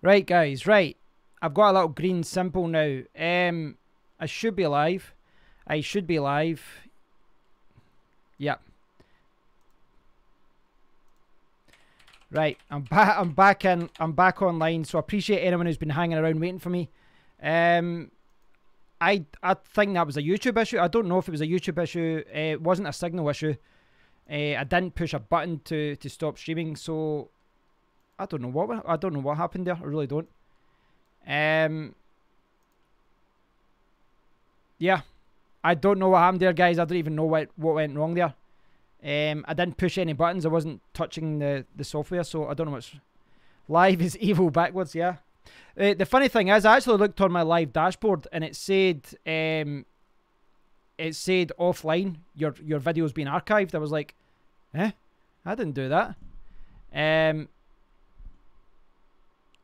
Right, guys, right. I've got a little green symbol now. I should be live. I should be live. Yep. Right, I'm back. I'm back online. So I appreciate anyone who's been hanging around waiting for me. I think that was a YouTube issue. I don't know if it was a YouTube issue. It wasn't a signal issue. I didn't push a button to stop streaming, so I don't know what happened there. I really don't. Yeah, I don't know what happened there, guys. I don't even know what went wrong there. I didn't push any buttons. I wasn't touching the software, so I don't know what's... Live is evil backwards, yeah. The funny thing is, I actually looked on my live dashboard and it said offline, your video's been archived. I was like, I didn't do that.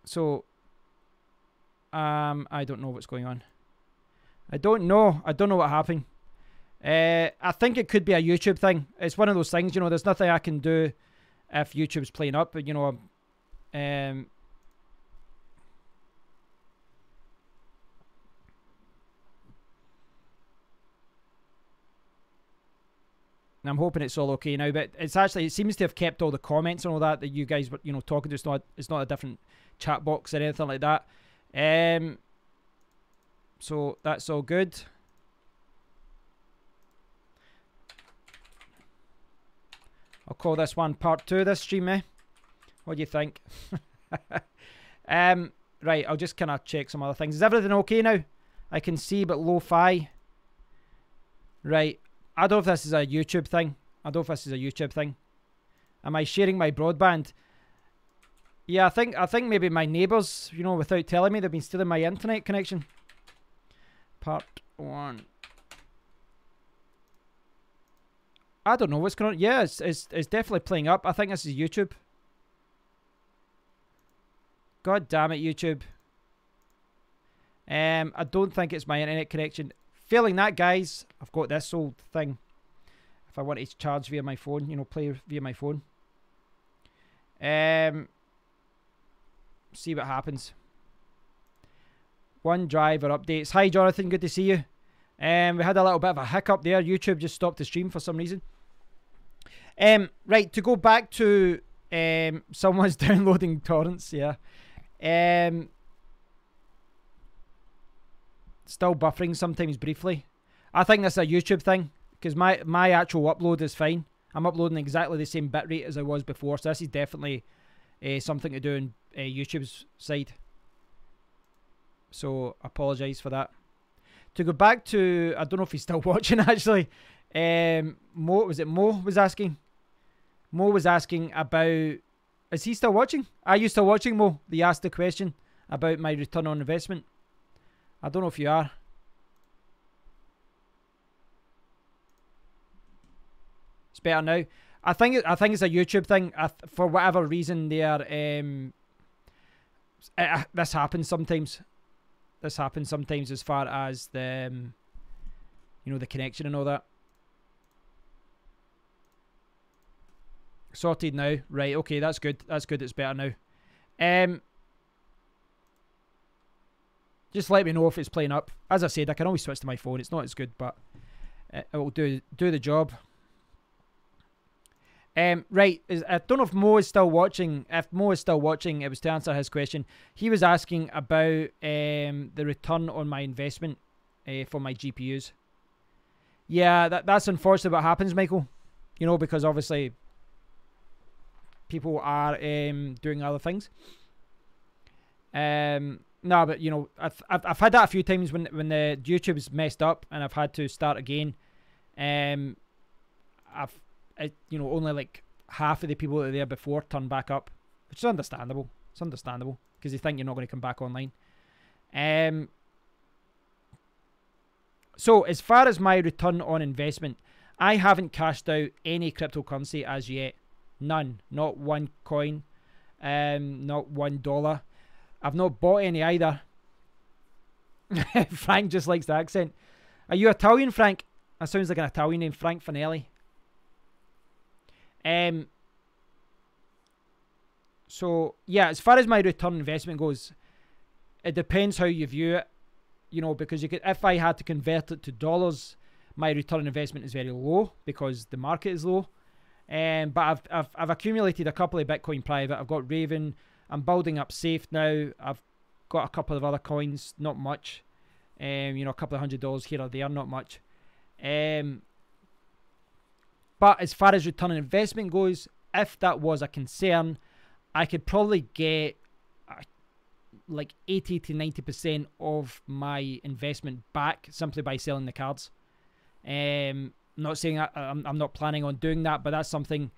So I don't know what's going on. I don't know what happened. I think it could be a YouTube thing. It's one of those things, you know, there's nothing I can do if YouTube's playing up, but you know, and I'm hoping it's all okay now, but it seems to have kept all the comments and all that you guys were, you know, talking to. It's not a different chat box or anything like that. So that's all good. I'll call this one part 2 of this stream, eh? What do you think? Right, I'll just kind of check some other things. Is everything okay now? I can see, but lo-fi. Right. I don't know if this is a YouTube thing. Am I sharing my broadband? Yeah, I think maybe my neighbours, you know, without telling me, they've been stealing my internet connection. Part 1. I don't know what's going on. Yeah, it's definitely playing up. I think this is YouTube. God damn it, YouTube. I don't think it's my internet connection. Failing that, guys, I've got this old thing. If I want to charge via my phone, you know, play via my phone. See what happens. OneDrive or updates. Hi, Jonathan. Good to see you. We had a little bit of a hiccup there. YouTube just stopped the stream for some reason. Right, to go back to someone's downloading torrents, yeah. Still buffering sometimes briefly. I think that's a YouTube thing, because my actual upload is fine. I'm uploading exactly the same bitrate as I was before, so this is definitely something to do on YouTube's side. So, apologise for that. To go back to, I don't know if he's still watching actually. Mo was asking? Mo was asking about, is he still watching? Are you still watching, Mo? They asked the question about my return on investment. I don't know if you are. It's better now. I think it's a YouTube thing. For whatever reason, they are. This happens sometimes. This happens sometimes as far as the, you know, the connection and all that. Sorted now. Right, okay, that's good. That's good, it's better now. Just let me know if it's playing up. As I said, I can always switch to my phone. It's not as good, but it will do the job. Right, I don't know if Mo is still watching. If Mo is still watching, it was to answer his question. He was asking about the return on my investment for my GPUs. Yeah, that's unfortunately what happens, Michael. You know, because obviously people are doing other things. No, but you know, I've had that a few times when the YouTube's messed up and I've had to start again. You know, only like half of the people that were there before turn back up, which is understandable. It's understandable because they think you're not going to come back online. So as far as my return on investment, I haven't cashed out any cryptocurrency as yet. None. Not one coin. Not $1. I've not bought any either. Frank just likes the accent. Are you Italian, Frank? That sounds like an Italian name, Frank Fanelli. So yeah, as far as my return on investment goes, it depends how you view it. You know, because you could, if I had to convert it to dollars, my return on investment is very low because the market is low. But I've accumulated a couple of Bitcoin private. I've got Raven. I'm building up Safe now. I've got a couple of other coins, not much. You know, a couple of $100 here or there, not much. But as far as return on investment goes, if that was a concern, I could probably get like 80 to 90% of my investment back simply by selling the cards. Not saying I'm not planning on doing that, but that's something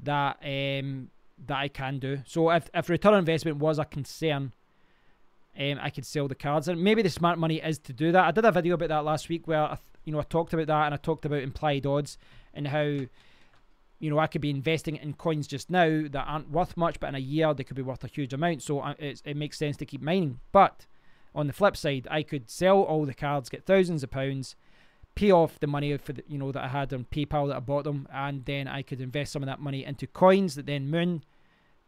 that that I can do. So if return on investment was a concern, I could sell the cards, and maybe the smart money is to do that. I did a video about that last week where I talked about that, and I talked about implied odds and how I could be investing in coins just now that aren't worth much, but in a year they could be worth a huge amount. So it makes sense to keep mining. But on the flip side, I could sell all the cards, get thousands of pounds, pay off the money for the, that I had on PayPal that I bought them, and then I could invest some of that money into coins that then moon.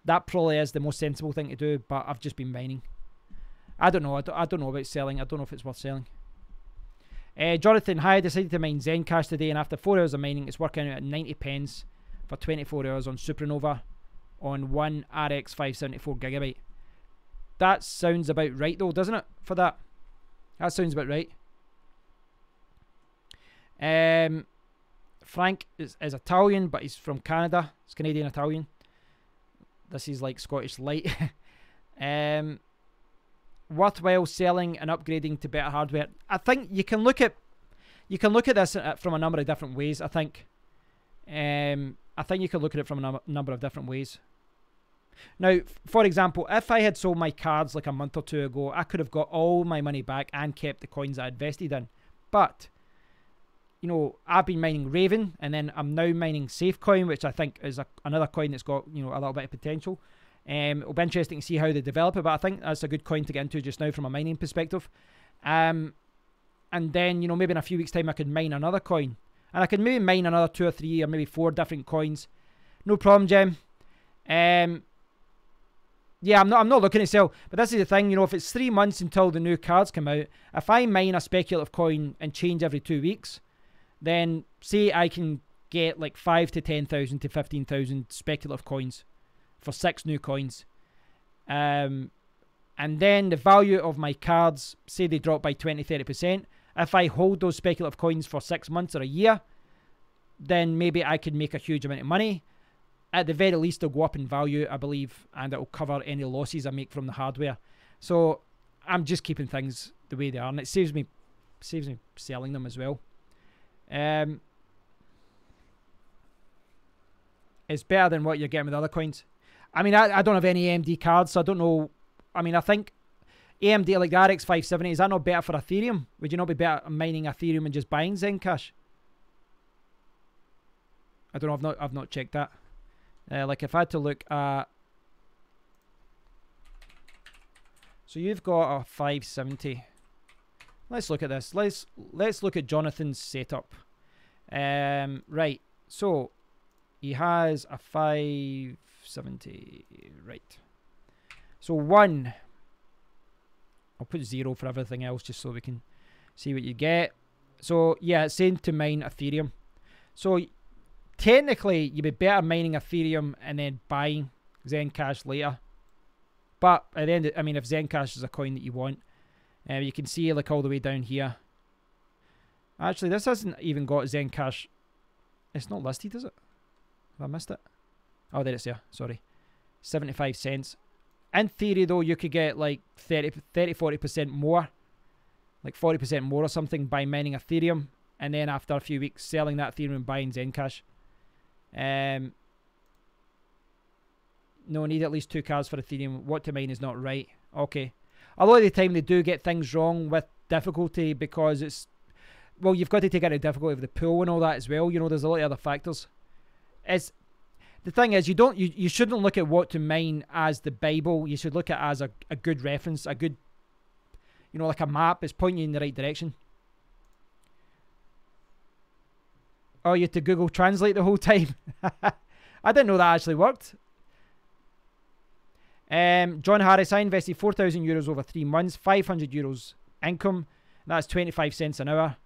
That probably is the most sensible thing to do, but I've just been mining. I don't know. I don't know about selling. I don't know if it's worth selling. Jonathan, hi. I decided to mine Zencash today, and after 4 hours of mining, it's working out at 90 pence for 24 hours on Supernova on one RX 574 gigabyte. That sounds about right, though, doesn't it? For that, that sounds about right. Frank is Italian, but he's from Canada. He's Canadian Italian. This is like Scottish light. Worthwhile selling and upgrading to better hardware. I think you can look at this from a number of different ways. I think you can look at it from a number of different ways. Now, for example, if I had sold my cards like a month or two ago, I could have got all my money back and kept the coins I invested in. But I've been mining Raven, and then I'm now mining Safecoin, which I think is another coin that's got a little bit of potential. It'll be interesting to see how they develop it, but I think that's a good coin to get into just now from a mining perspective. And then maybe in a few weeks' time I could mine another coin, and I could maybe mine another 2 or 3 or maybe 4 different coins. No problem, Jem. Yeah, I'm not looking to sell, but this is the thing. If it's 3 months until the new cards come out, if I mine a speculative coin and change every 2 weeks, then say I can get like 5 to 10,000 to 15,000 speculative coins for 6 new coins. And then the value of my cards, say they drop by 20-30%, if I hold those speculative coins for 6 months or a year, then maybe I could make a huge amount of money. At the very least, they'll go up in value, I believe, and it'll cover any losses I make from the hardware. So I'm just keeping things the way they are, and it saves me selling them as well. It's better than what you're getting with other coins. I mean, I don't have any AMD cards, so I don't know. I mean, I think AMD, like the RX 570, is that not better for Ethereum? Would you not be better mining Ethereum and just buying Zencash? I don't know. I've not checked that. Like if I had to look at, so you've got a 570. Let's look at this. Let's look at Jonathan's setup. Right. So he has a 570. Right. So 1. I'll put 0 for everything else just so we can see what you get. So yeah, it's saying to mine Ethereum. So technically, you'd be better mining Ethereum and then buying Zencash later. But at the end, if Zencash is a coin that you want, you can see like all the way down here. Actually, this hasn't even got Zencash. It's not listed, is it? Have I missed it? Oh, there it's there. Sorry. 75 cents. In theory, though, you could get like 30-40% more. Like 40% more or something by mining Ethereum. And then after a few weeks, selling that Ethereum and buying Zencash. No, need at least 2 cards for Ethereum. What to mine is not right. Okay. A lot of the time they do get things wrong with difficulty because it's... Well, you've got to take out the difficulty of the pool and all that as well. There's a lot of other factors. The thing is, you shouldn't look at what to mine as the Bible. You should look at it as a good reference, a good... like a map. It's pointing you in the right direction. Oh, you had to Google Translate the whole time? I didn't know that actually worked. John Harris, I invested €4,000 over 3 months, €500 income. That's 25 cents an hour.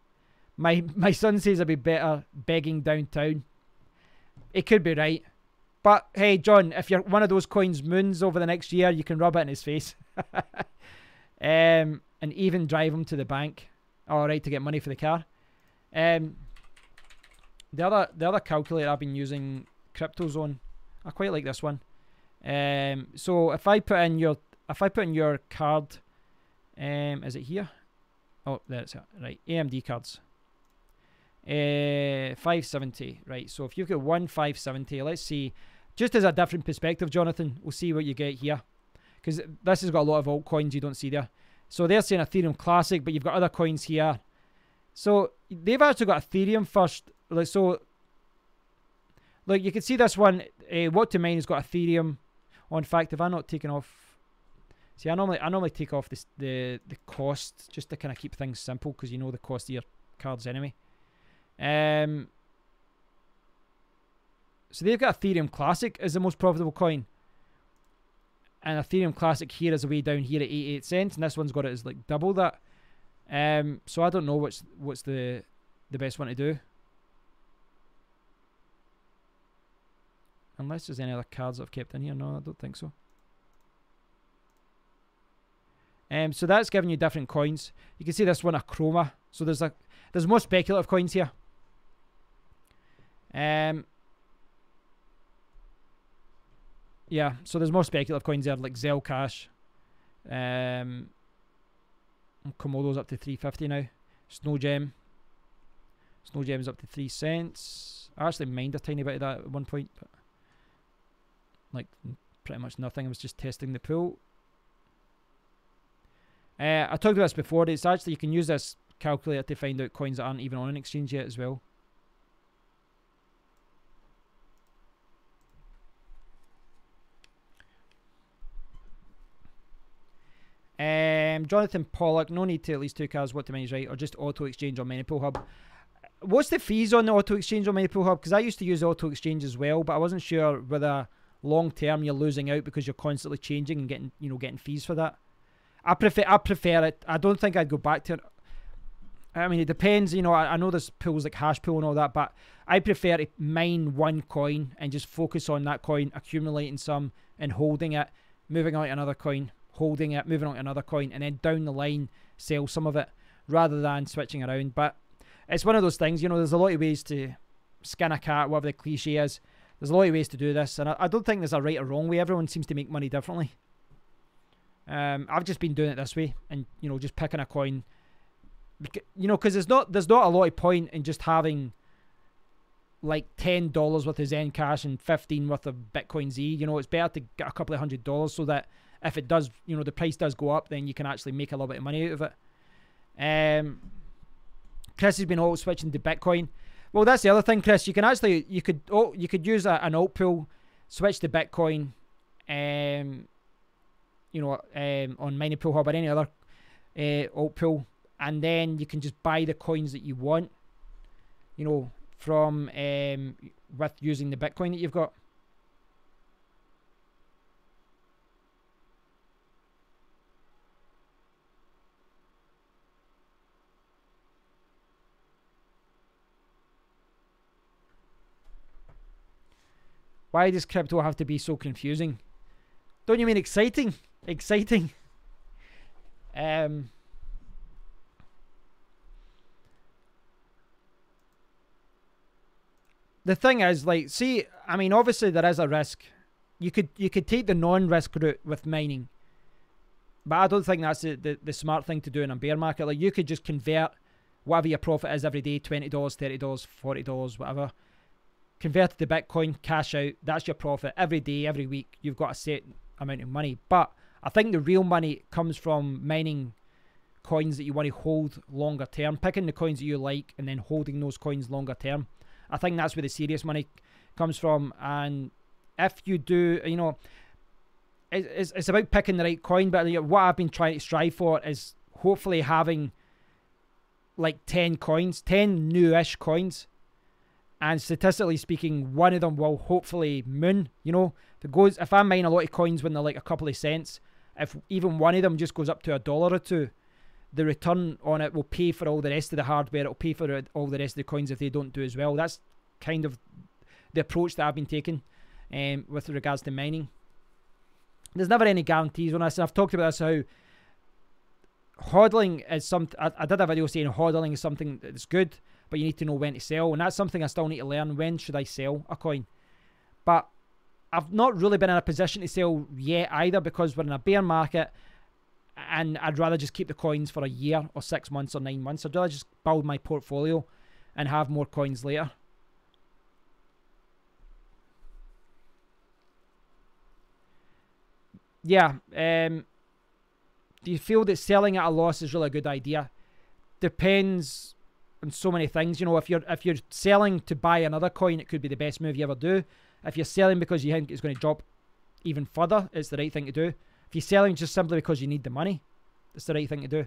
My son says I'd be better begging downtown. It could be right. But hey, John, if you're one of those coins moons over the next year, you can rub it in his face. And even drive him to the bank. Alright, to get money for the car. The other calculator I've been using, CryptoZone. I quite like this one. So if I put in your card, is it here? Oh, there's it. Right, AMD cards. 570. Right, so if you've got one 570, let's see. Just as a different perspective, Jonathan, we'll see what you get here. Because this has got a lot of altcoins you don't see there. So they're saying Ethereum Classic, but you've got other coins here. So they've actually got Ethereum first. So, look, you can see this one. What to Mine has got Ethereum. Oh, in fact, if I'm not taking off... See, I normally take off the cost just to kind of keep things simple, because you know the cost of your cards anyway. So they've got Ethereum Classic as the most profitable coin. And Ethereum Classic here is way down here at 88 cents. And this one's got it as like double that. So I don't know what's the best one to do. Unless there's any other cards that I've kept in here. No, I don't think so. So that's giving you different coins. You can see this one, a Chroma. So there's more speculative coins here. Yeah, so there's more speculative coins there, like Zellcash. Komodo's up to 350 now. Snowgem. Snowgem's up to 3 cents. I actually mined a tiny bit of that at one point, but like pretty much nothing. I was just testing the pool. I talked about this before. It's actually, you can use this calculator to find out coins that aren't even on an exchange yet as well. Jonathan Pollock, no need to at least 2 cars, what to mine is right, or just auto exchange on Manypool Hub. What's the fees on the auto exchange on Manypool Hub? Because I used to use auto exchange as well, but I wasn't sure whether long term you're losing out because you're constantly changing and getting fees for that. I prefer it. I don't think I'd go back to it. I mean, it depends. I know there's pools like Hashpool and all that, but I prefer to mine one coin and just focus on that coin, accumulating some and holding it, moving on to another coin, holding it, moving on to another coin, and then down the line sell some of it rather than switching around. But it's one of those things, there's a lot of ways to skin a cat, whatever the cliche is. There's a lot of ways to do this, and I don't think there's a right or wrong way. Everyone seems to make money differently. I've just been doing it this way, and just picking a coin, because there's not a lot of point in just having like $10 worth of Zencash and 15 worth of Bitcoin Z. It's better to get a couple of $100 so that if it does, the price does go up, then you can actually make a little bit of money out of it. Chris has been alt switching to Bitcoin. Well, that's the other thing, Chris. You could use an alt pool, switch to Bitcoin, on Manypool Hub or any other alt pool, and then you can just buy the coins that you want, from with using the Bitcoin that you've got. Why does crypto have to be so confusing? Don't you mean exciting? Exciting. The thing is, obviously there is a risk. You could take the non-risk route with mining, but I don't think that's the smart thing to do in a bear market. Like, you could just convert whatever your profit is every day, $20, $30, $40, whatever. Convert it to Bitcoin, cash out. That's your profit every day, every week. You've got a set amount of money. But I think the real money comes from mining coins that you want to hold longer term, picking the coins that you like and then holding those coins longer term. I think that's where the serious money comes from. And if you do, it's about picking the right coin. But what I've been trying to strive for is hopefully having like 10 coins, 10 newish coins, and statistically speaking, one of them will hopefully moon. You know, if I mine a lot of coins when they're like a couple of cents, if even one of them just goes up to $1 or $2, the return on it will pay for all the rest of the hardware. It'll pay for all the rest of the coins if they don't do as well. That's kind of the approach that I've been taking with regards to mining. There's never any guarantees on this. I've talked about this, how hodling is something. I did a video saying hodling is something that's good, but you need to know when to sell, and that's something I still need to learn. When should I sell a coin? But I've not really been in a position to sell yet either, because we're in a bear market, and I'd rather just keep the coins for a year or 6 months or 9 months. I'd rather just build my portfolio and have more coins later. Yeah, do you feel that selling at a loss is really a good idea? Depends on so many things. You know, if you're selling to buy another coin, it could be the best move you ever do. If you're selling because you think it's going to drop even further, it's the right thing to do. If you're selling just simply because you need the money, it's the right thing to do.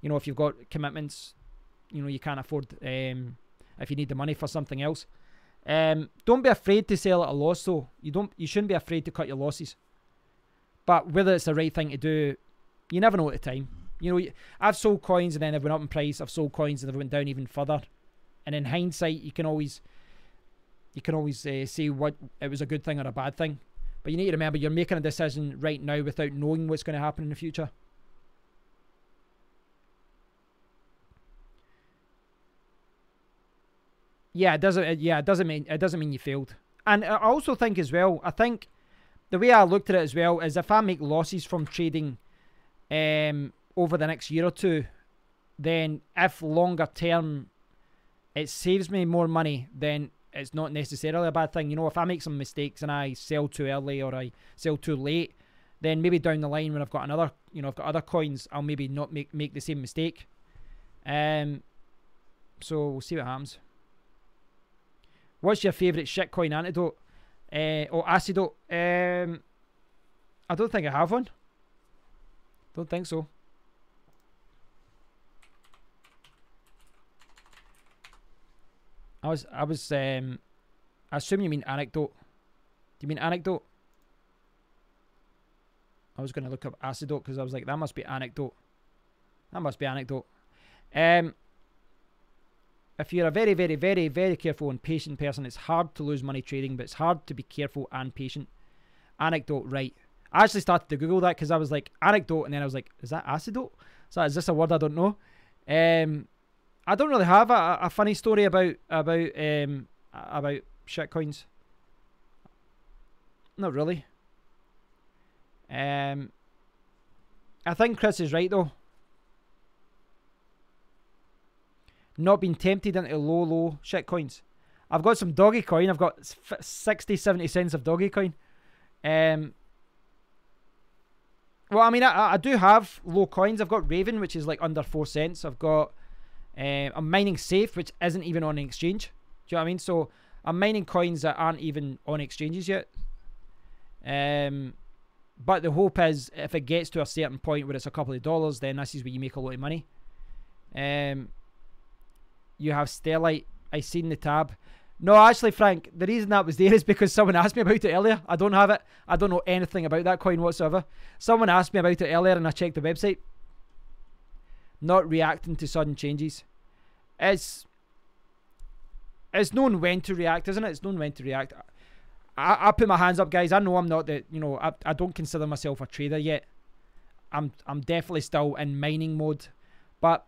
You know, if you've got commitments, you know, you can't afford, if you need the money for something else. Don't be afraid to sell at a loss though. You shouldn't be afraid to cut your losses. But whether it's the right thing to do, you never know at the time. You know, I've sold coins and then they've went up in price. I've sold coins and they've went down even further. And in hindsight, you can always say what it was a good thing or a bad thing. But you need to remember, you're making a decision right now without knowing what's going to happen in the future. Yeah, it doesn't mean you failed. And I also think as well, I think the way I looked at it as well is, if I make losses from trading over the next year or two, then if longer term it saves me more money, then it's not necessarily a bad thing. You know, if I make some mistakes and I sell too early or I sell too late, then maybe down the line when I've got another, you know, I've got other coins, I'll maybe not make the same mistake. So we'll see what happens. What's your favourite shitcoin antidote? Or Acidote? I don't think I have one. Don't think so. I assume you mean anecdote. Do you mean anecdote? I was going to look up Acidote because I was like, that must be anecdote. That must be anecdote. If you're a very, very, very, very careful and patient person, it's hard to lose money trading, but it's hard to be careful and patient. Anecdote, right. I actually started to Google that because I was like, anecdote, and then I was like, is that Acidote? So is this a word I don't know? I don't really have a funny story about shitcoins. Not really. I think Chris is right though. Not being tempted into low shitcoins. I've got some doggy coin. I've got 60-70 cents of doggy coin. Well, I mean, I do have low coins. I've got Raven, which is like under 4 cents. I've got I'm mining Safe, which isn't even on an exchange. Do you know what I mean? So I'm mining coins that aren't even on exchanges yet. But the hope is, if it gets to a certain point where it's a couple of dollars, then this is where you make a lot of money. You have Stellite. I seen the tab. No, actually, Frank, the reason that was there is because someone asked me about it earlier. I don't have it. I don't know anything about that coin whatsoever. Someone asked me about it earlier and I checked the website. Not reacting to sudden changes. It's known when to react, isn't it? It's known when to react. I put my hands up, guys. I know I'm not the, you know, I don't consider myself a trader yet. I'm definitely still in mining mode. But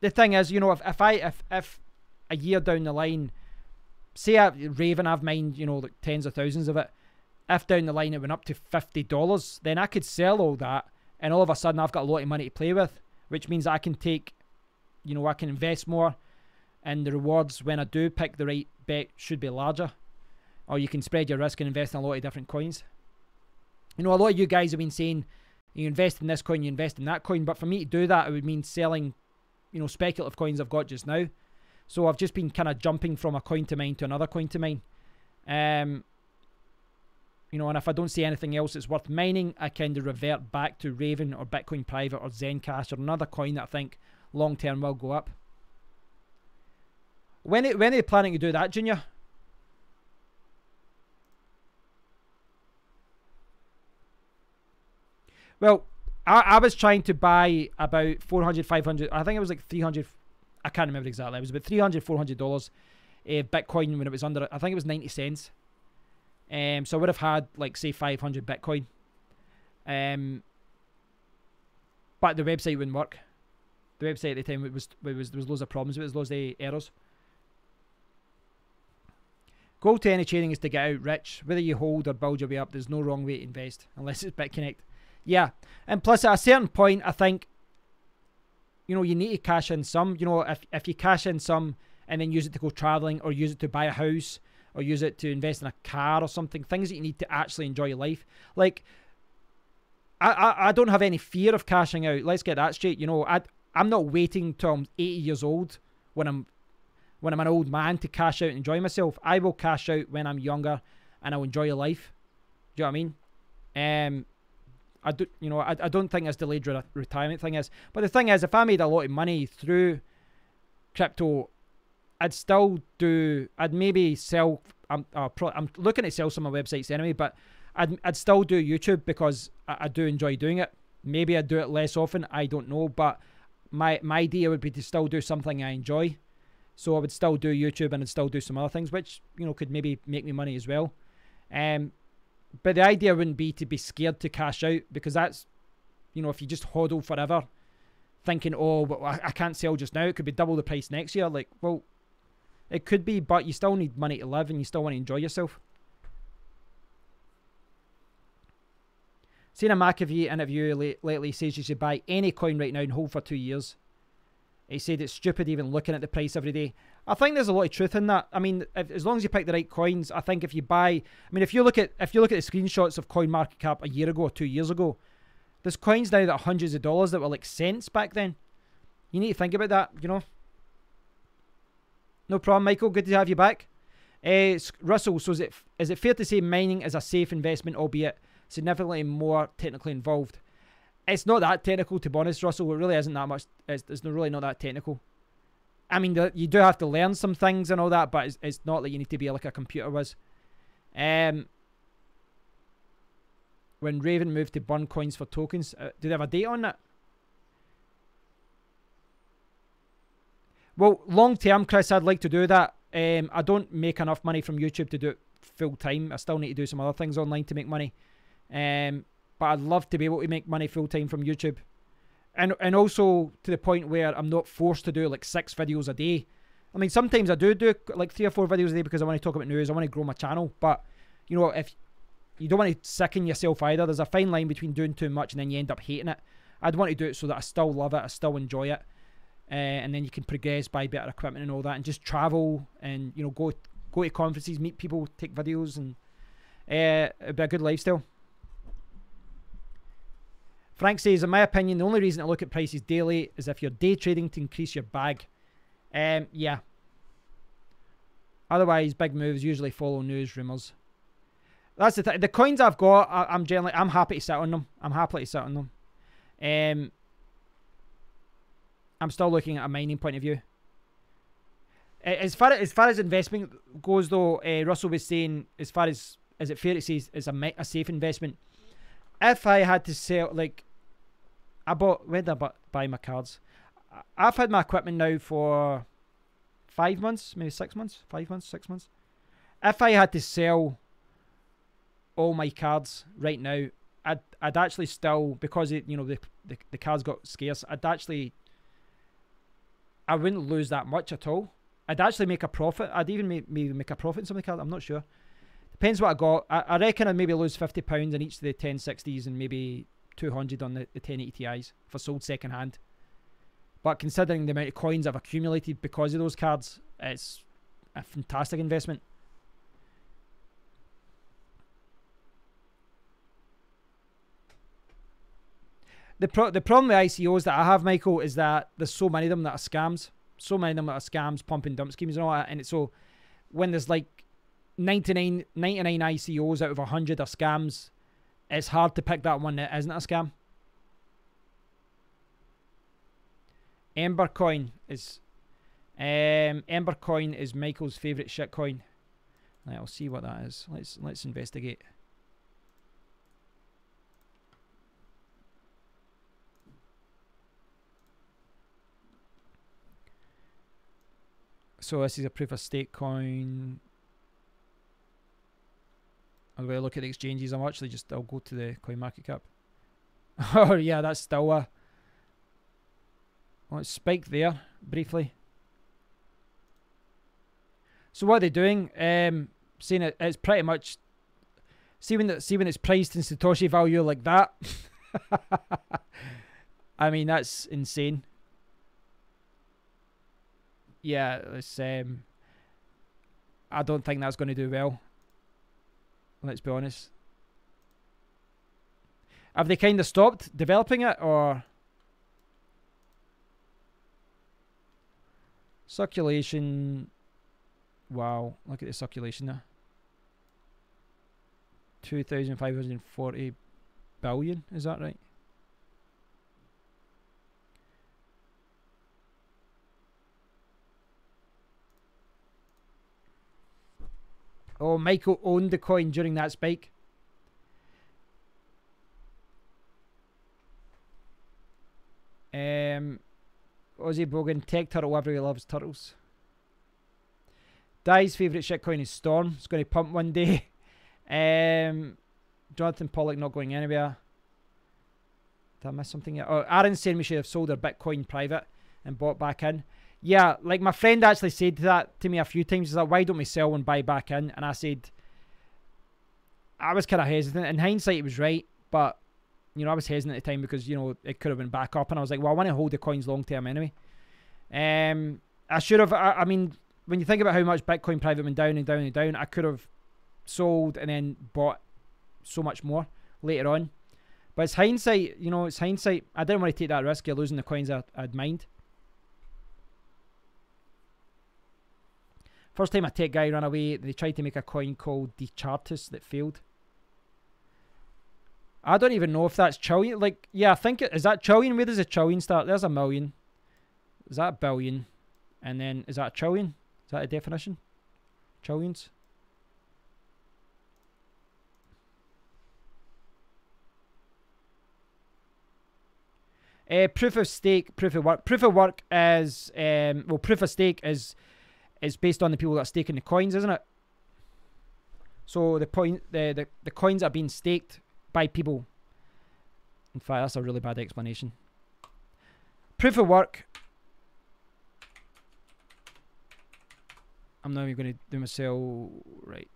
the thing is, you know, if a year down the line, say Raven, I've mined, you know, like tens of thousands of it. If down the line it went up to $50, then I could sell all that, and all of a sudden I've got a lot of money to play with, which means I can take, you know, I can invest more, and the rewards when I do pick the right bet should be larger. Or you can spread your risk and invest in a lot of different coins. You know, a lot of you guys have been saying, you invest in this coin, you invest in that coin, but for me to do that, it would mean selling, you know, speculative coins I've got just now. So I've just been kind of jumping from a coin to mine to another coin to mine. You know, and if I don't see anything else that's worth mining, I kind of revert back to Raven or Bitcoin Private or Zencash or another coin that I think long term will go up. When are you planning to do that, Junior? Well, I was trying to buy about 400, 500, I think it was like 300, I can't remember exactly. It was about $300, $400 Bitcoin when it was under, I think it was 90 cents. So I would have had, like, say, 500 Bitcoin. But the website wouldn't work. The website at the time, there was loads of problems with it. There was loads of errors. Goal to any trading is to get out rich. Whether you hold or build your way up, there's no wrong way to invest, unless it's BitConnect. Yeah, and plus at a certain point, I think, you know, you need to cash in some. You know, if you cash in some and then use it to go traveling, or use it to buy a house, or use it to invest in a car or something, things that you need to actually enjoy your life. Like, I don't have any fear of cashing out. Let's get that straight. You know, I'm not waiting till I'm 80 years old when I'm an old man to cash out and enjoy myself. I will cash out when I'm younger, and I'll enjoy your life. Do you know what I mean? I don't think this delayed retirement thing is. But the thing is, if I made a lot of money through crypto, I'd maybe sell. I'm looking to sell some of my websites anyway, but I'd still do YouTube because I do enjoy doing it. Maybe I'd do it less often. I don't know, but my idea would be to still do something I enjoy. So I would still do YouTube, and I'd still do some other things, which, you know, could maybe make me money as well. But the idea wouldn't be to be scared to cash out, because that's, you know, if you just hodl forever thinking, oh, but I can't sell just now, it could be double the price next year. Like, well, it could be, but you still need money to live, and you still want to enjoy yourself. Seen a McAfee interview lately, says you should buy any coin right now and hold for 2 years. He said it's stupid even looking at the price every day. I think there's a lot of truth in that. I mean, as long as you pick the right coins, I think if you buy, I mean, if you look at the screenshots of CoinMarketCap a year ago or 2 years ago, there's coins now that are hundreds of dollars that were like cents back then. You need to think about that, you know. No problem, Michael. Good to have you back. Russell, so is it fair to say mining is a safe investment, albeit significantly more technically involved? It's not that technical, to be honest, Russell. It really isn't that much. It's really not that technical. I mean, you do have to learn some things and all that, but it's not like you need to be like a computer whiz. When Raven moved to burn coins for tokens, do they have a date on that? Well, long term, Chris, I'd like to do that. I don't make enough money from YouTube to do it full time. I still need to do some other things online to make money. But I'd love to be able to make money full time from YouTube. And also to the point where I'm not forced to do like 6 videos a day. I mean, sometimes I do like 3 or 4 videos a day because I want to talk about news. I want to grow my channel. But, you know, if you don't want to sicken yourself either, there's a fine line between doing too much and then you end up hating it. I'd want to do it so that I still love it, I still enjoy it. And then you can progress, buy better equipment and all that, and just travel and, you know, go to conferences, meet people, take videos, and it'd be a good lifestyle. Frank says, in my opinion, the only reason to look at prices daily is if you're day trading to increase your bag. Yeah. Otherwise, big moves usually follow news, rumours. That's the thing. The coins I've got, I'm happy to sit on them. I'm still looking at a mining point of view. As far as investment goes, though, Russell was saying, as far as, is it fair to say it's a safe investment? If I had to sell, like, when did I buy my cards? I've had my equipment now for 5 months, maybe 6 months, 5 months, 6 months. If I had to sell all my cards right now, I'd actually still, because it, you know, the cards got scarce, I wouldn't lose that much at all. I'd actually make a profit. I'd even maybe make a profit in some of the cards. I'm not sure. Depends what I got. I reckon I'd maybe lose £50 in each of the 1060s and maybe 200 on the 1080 Ti's if I sold second hand. But considering the amount of coins I've accumulated because of those cards, it's a fantastic investment. The problem with ICOs that I have, Michael, is that there's so many of them that are scams. So many of them that are scams, pump and dump schemes and all that. And it's so, when there's like 99 ICOs out of 100 are scams, it's hard to pick that one that isn't a scam. Ember coin is Ember coin is Michael's favourite shit coin. Right, I'll see what that is. Let's investigate. So this is a proof of stake coin. I'll look at the exchanges. I'll go to the CoinMarketCap. Oh yeah, that's still a. Well, it's spiked there briefly. So what are they doing? Saying it's pretty much. See when it's priced in Satoshi value like that. I mean, that's insane. Yeah, it's I don't think that's going to do well. Let's be honest. Have they kind of stopped developing it, or circulation? Wow, look at the circulation there. 2,540 billion, is that right? Oh, Michael owned the coin during that spike. Ozzy Bogan, Tech Turtle, everybody loves turtles. Dai's favourite shitcoin is Storm. It's going to pump one day. Jonathan Pollock not going anywhere. Did I miss something yet? Oh, Aaron's saying we should have sold our Bitcoin private and bought back in. Yeah, like my friend actually said that to me a few times. He's like, why don't we sell and buy back in? And I said, I was kind of hesitant. In hindsight, it was right. But, you know, I was hesitant at the time because, you know, it could have been back up. And I was like, well, I want to hold the coins long term anyway. I should have, I mean, when you think about how much Bitcoin private went down and down and down, I could have sold and then bought so much more later on. But it's hindsight, you know, it's hindsight. I didn't want to take that risk of losing the coins I'd mined. First time a tech guy ran away, they tried to make a coin called Dechartus that failed. I don't even know if that's Chilean. Like, yeah, I think is that Chilean? Where does the Chilean start? There's a million. Is that a billion? And then, is that a trillion? Is that a definition? Trillions? Proof of stake, proof of work. Proof of work is, well, proof of stake is based on the people that are staking the coins, isn't it? So the coins are being staked by people. In fact, that's a really bad explanation. Proof of work. I'm not even going to do myself right.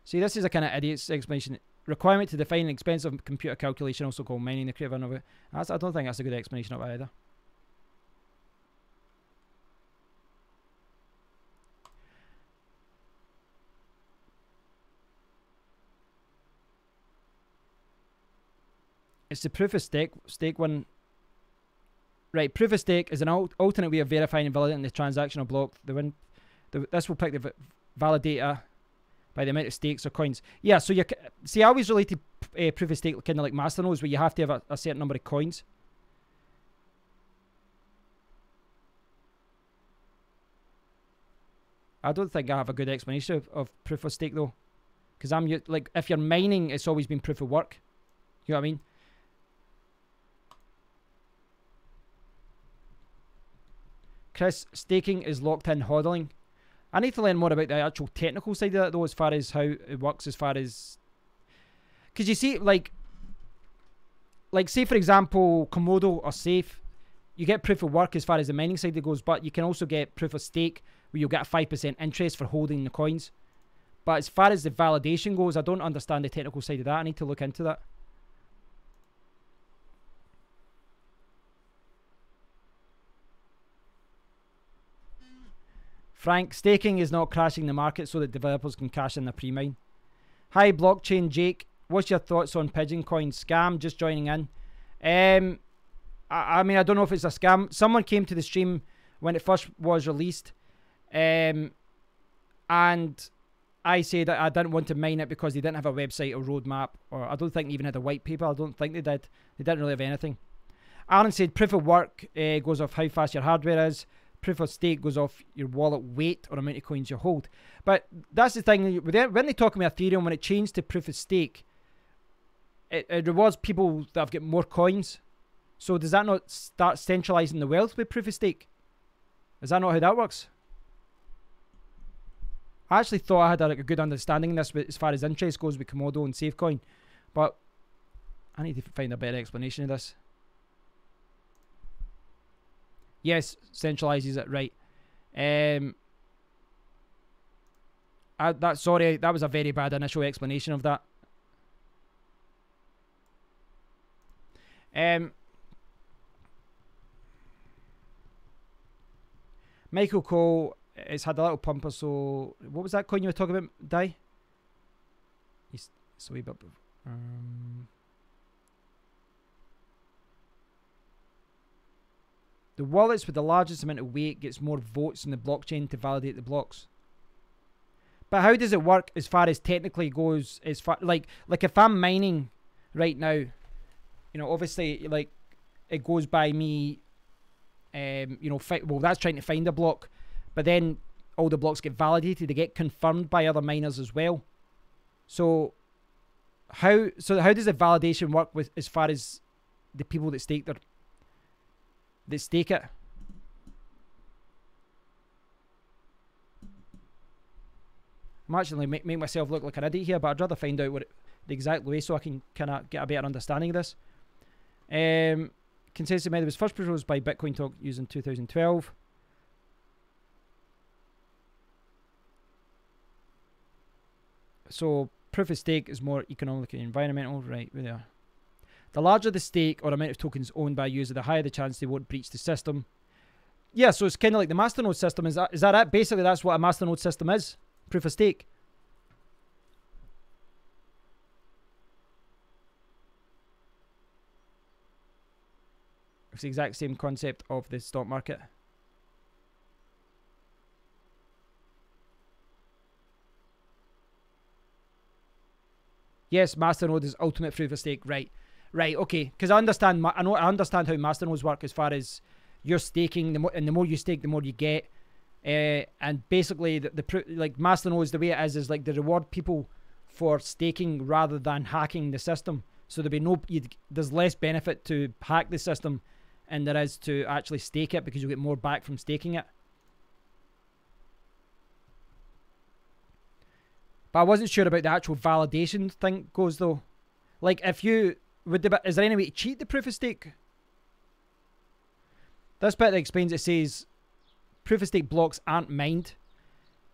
See, this is a kind of idiot's explanation. Requirement to define an expensive computer calculation, also called mining, the creative of it. I don't think that's a good explanation of it either. It's the proof of stake one. Right, proof of stake is an alternate way of verifying and validating the transactional block. This will pick the validator by the amount of stakes or coins. Yeah, so see, I always related proof of stake kind of like Masternodes, where you have to have a certain number of coins. I don't think I have a good explanation of proof of stake though, because like, if you're mining, it's always been proof of work. You know what I mean? Chris, staking is locked in hodling. I need to learn more about the actual technical side of that though, as far as how it works, as far as... Because you see, like say for example, Komodo or Safe, you get proof of work as far as the mining side goes, but you can also get proof of stake, where you'll get a 5% interest for holding the coins. But as far as the validation goes, I don't understand the technical side of that. I need to look into that. Frank, staking is not crashing the market so that developers can cash in their pre-mine. Hi, Blockchain Jake. What's your thoughts on Pigeon Coin? Scam, just joining in. I mean, I don't know if it's a scam. Someone came to the stream when it first was released. And I said that I didn't want to mine it because they didn't have a website or roadmap, or I don't think they even had a white paper. I don't think they did. They didn't really have anything. Aaron said proof of work goes off how fast your hardware is. Proof of stake goes off your wallet weight or amount of coins you hold. But that's the thing. When they talk about Ethereum, when it changed to proof of stake, it rewards people that have got more coins. So does that not start centralizing the wealth with proof of stake? Is that not how that works? I actually thought I had a good understanding of this as far as interest goes with Komodo and Safecoin, but I need to find a better explanation of this. Yes, centralizes it, right. Sorry, that was a very bad initial explanation of that. Michael Cole, it's had a little pumper, so what was that coin you were talking about, Di? It's a wee bit. The wallets with the largest amount of weight gets more votes in the blockchain to validate the blocks. But how does it work as far as technically goes? As far like if I'm mining right now, you know, obviously like it goes by me. You know, well, that's trying to find a block, but then all the blocks get validated. They get confirmed by other miners as well. So how does the validation work with as far as the people that stake it? I'm actually make myself look like an idiot here, but I'd rather find out the exact way so I can kind of get a better understanding of this. Consensus method was first proposed by Bitcoin Talk using 2012. So proof of stake is more economically environmental, right? There. The larger the stake or amount of tokens owned by a user, the higher the chance they won't breach the system. Yeah, so it's kind of like the masternode system. Is that it? Basically, that's what a masternode system is. Proof of stake. It's the exact same concept of the stock market. Yes, masternode is ultimate proof of stake. Right, okay. Because I understand how masternodes work as far as you're staking. The more you stake, the more you get. And basically, like masternodes, the way it is like they reward people for staking rather than hacking the system. So there's less benefit to hack the system and there is to actually stake it because you get more back from staking it. But I wasn't sure about the actual validation thing goes though. Like if you is there any way to cheat the proof of stake? This bit that explains it says proof of stake blocks aren't mined.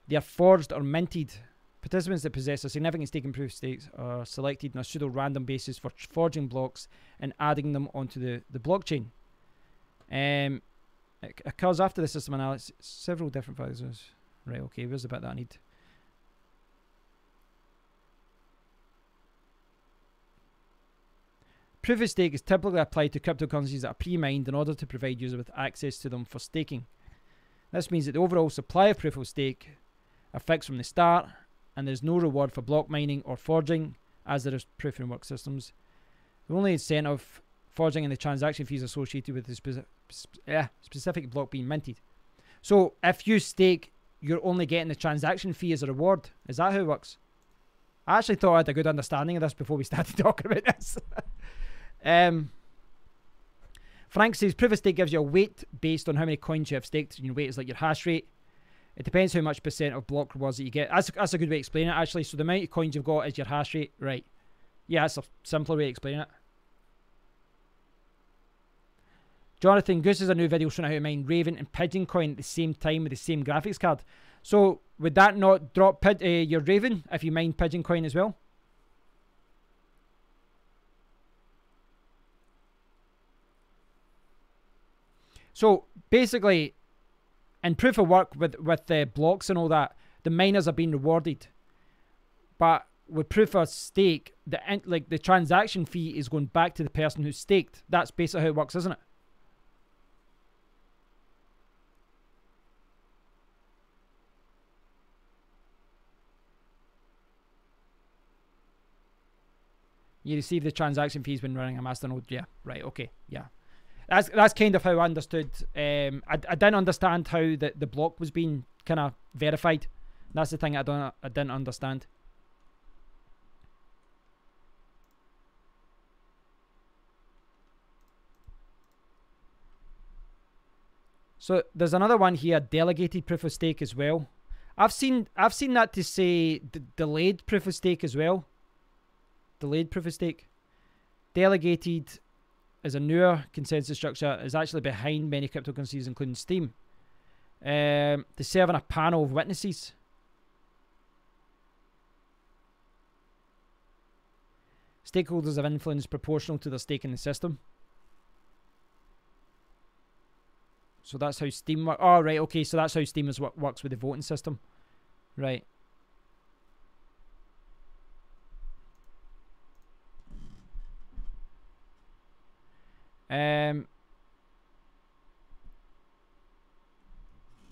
They are forged or minted. Participants that possess a significant stake in proof of stakes are selected on a pseudo-random basis for forging blocks and adding them onto the blockchain. It occurs after the system analysis. Several different factors. Right, okay, where's the bit that I need? Proof of stake is typically applied to cryptocurrencies that are pre-mined in order to provide users with access to them for staking. This means that the overall supply of proof of stake are fixed from the start, and there's no reward for block mining or forging, as there is proof of work systems. The only incentive forging and the transaction fees associated with the specific block being minted. So if you stake, you're only getting the transaction fee as a reward. Is that how it works? I actually thought I had a good understanding of this before we started talking about this. Frank says proof of stake gives you a weight based on how many coins you have staked. Your weight is like your hash rate. It depends how much percent of block rewards that you get. That's a good way to explain it, actually. So the amount of coins you've got is your hash rate. Right. Yeah, that's a simpler way to explain it. Jonathan, Goose has a new video showing how to mine Raven and Pigeon Coin at the same time with the same graphics card. So would that not drop your Raven if you mine Pigeon Coin as well? So basically, in proof of work with the blocks and all that, the miners are being rewarded. But with proof of stake, the transaction fee is going back to the person who staked. That's basically how it works, isn't it? You receive the transaction fees when running a masternode. Yeah, right. Okay, yeah. That's kind of how I understood. I didn't understand how the block was being kind of verified. That's the thing I didn't understand. So there's another one here, delegated proof of stake as well. I've seen that to say delayed proof of stake as well. Delayed proof of stake. Delegated is a newer consensus structure, is actually behind many cryptocurrencies, including Steem. To serve on a panel of witnesses. Stakeholders have influence proportional to their stake in the system. So that's how Steem works. Oh, right, okay, so that's how Steem works with the voting system. Right.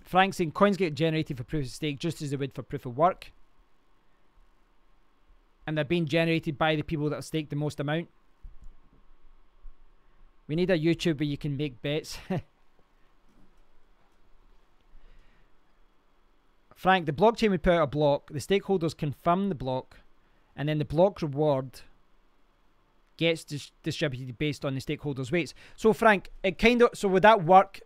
Frank saying coins get generated for proof of stake just as they would for proof of work. And they're being generated by the people that have staked the most amount. We need a YouTube where you can make bets. Frank, the blockchain would put out a block, the stakeholders confirm the block, and then the block reward gets distributed based on the stakeholders' weights. So Frank, it kind of, so would that work